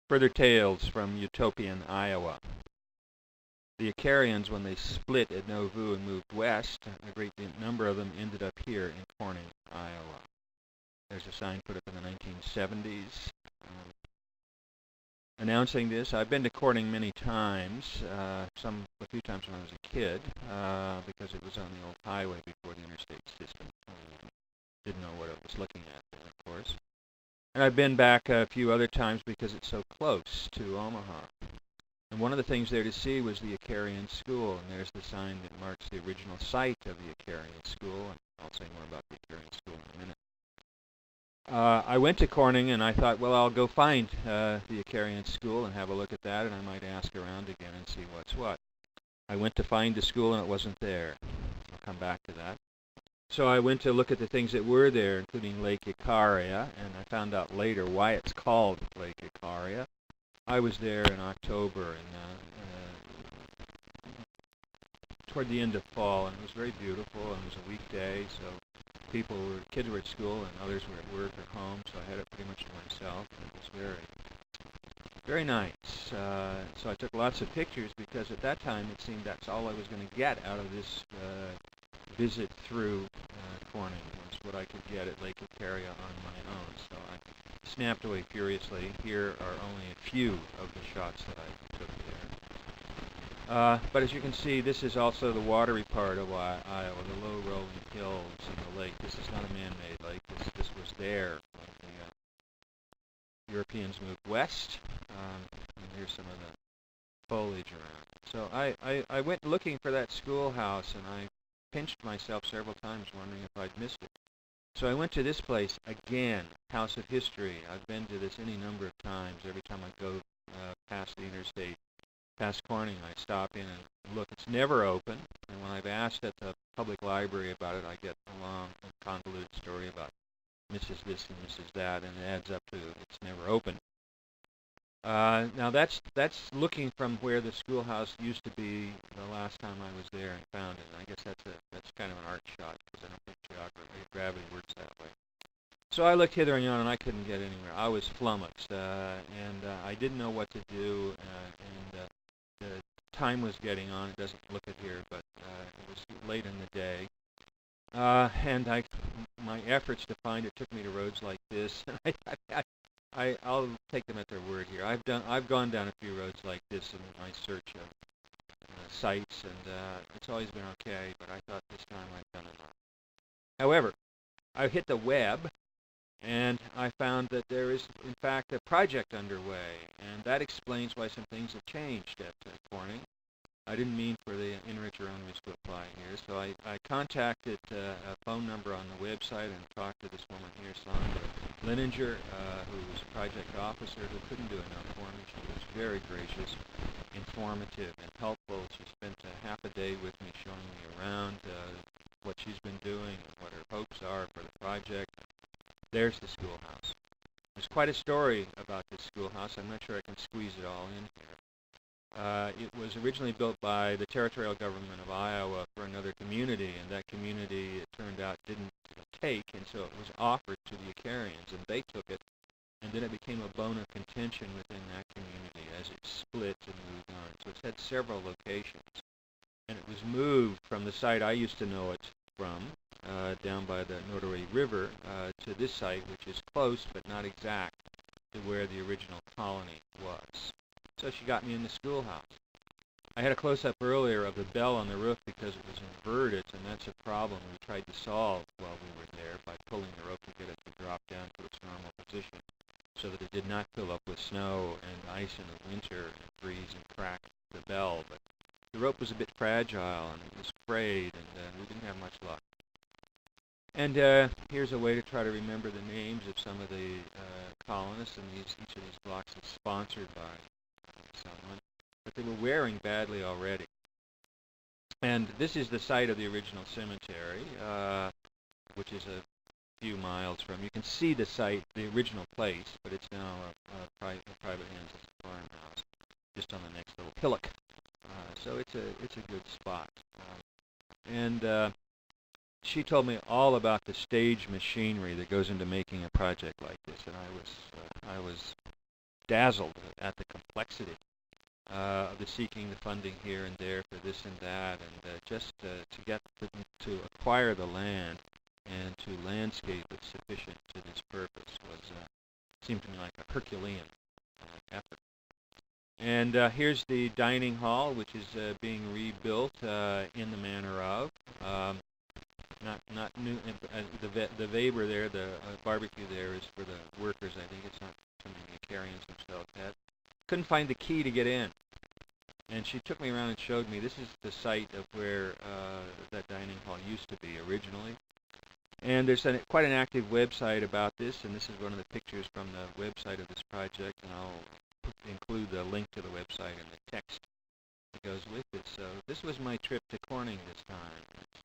Further tales from Utopian, Iowa. The Icarians, when they split at Nauvoo and moved west, a great number of them ended up here in Corning, Iowa. There's a sign put up in the 1970s announcing this. I've been to Corning many times, a few times when I was a kid, because it was on the old highway before the interstate system. Didn't know what I was looking at then, of course. And I've been back a few other times because it's so close to Omaha. And one of the things there to see was the Icarian School, and there's the sign that marks the original site of the Icarian School, and I'll say more about the Icarian School in a minute. I went to Corning, and I thought, well, I'll go find the Icarian School and have a look at that, and I might ask around again and see what's what. I went to find the school, and it wasn't there. I'll come back to that. So I went to look at the things that were there, including Lake Icaria, and I found out later why it's called Lake Icaria. I was there in October, and toward the end of fall, and it was very beautiful, and it was a weekday, so kids were at school, and others were at work or home, so I had it pretty much to myself, and it was very, very nice. So I took lots of pictures, because at that time it seemed that's all I was going to get out of this visit through Corning, was what I could get at Lake Icaria on my own. So I snapped away furiously. Here are only a few of the shots that I took there. But as you can see, this is also the watery part of Iowa, the low rolling hills and the lake. This is not a man-made lake. This was there when the Europeans moved west. And here's some of the foliage around. So I went looking for that schoolhouse, and I pinched myself several times wondering if I'd missed it. So I went to this place again, House of History. I've been to this any number of times. Every time I go past the interstate, past Corning, I stop in and look. It's never open, and when I've asked at the public library about it, I get a long and convoluted story about Mrs. This and Mrs. That, and it adds up to it's never open. Now that's looking from where the schoolhouse used to be the last time I was there and found it. And I guess that's kind of an art shot, because I don't think gravity works that way. So I looked hither and yon, and I couldn't get anywhere. I was flummoxed, and I didn't know what to do. And the time was getting on. It doesn't look it here, but it was late in the day. And my efforts to find it took me to roads like this. I'll take them at their word here. I've gone down a few roads like this in my search of sites, and it's always been okay, but I thought this time I'd done enough. However, I hit the web, and I found that there is, in fact, a project underway, and that explains why some things have changed at Corning. I didn't mean for the enricher owners to apply here, so I contacted a phone number on the website and talked to this woman here, Sandra Lininger, who was a project officer who couldn't do enough for me. She was very gracious, informative, and helpful. She spent half a day with me showing me around what she's been doing and what her hopes are for the project. There's the schoolhouse. There's quite a story about this schoolhouse. I'm not sure I can squeeze it all in here. It was originally built by the territorial government of Iowa for another community, and that community, it turned out, didn't take, and so it was offered to the Icarians, and they took it, and then it became a bone of contention within that community as it split and moved on. So it's had several locations, and it was moved from the site I used to know it from, down by the Nordoré River, to this site, which is close but not exact to where the original colony was. So she got me in the schoolhouse. I had a close-up earlier of the bell on the roof because it was inverted, and that's a problem we tried to solve while we were there by pulling the rope to get it to drop down to its normal position so that it did not fill up with snow and ice in the winter and freeze and crack the bell. But the rope was a bit fragile, and it was frayed, and we didn't have much luck. And here's a way to try to remember the names of some of the colonists, and each of these blocks is sponsored by someone, but they were wearing badly already. And this is the site of the original cemetery, which is a few miles from. You can see the site, the original place, but it's now private hands as a farmhouse, just on the next little hillock. So it's a good spot. And she told me all about the stage machinery that goes into making a project like this, and I was dazzled at the complexity of the seeking the funding here and there for this and that, and just to get to acquire the land and to landscape it sufficient to this purpose was seemed to me like a Herculean effort. And here's the dining hall, which is being rebuilt in the manner of. Not new. The Weber there, the barbecue there is for the workers. I think it's not something the Acarians themselves had. Couldn't find the key to get in, and she took me around and showed me this is the site of where that dining hall used to be originally. And there's quite an active website about this, and this is one of the pictures from the website of this project, and I'll include the link to the website and the text that goes with it. So this was my trip to Corning this time. It's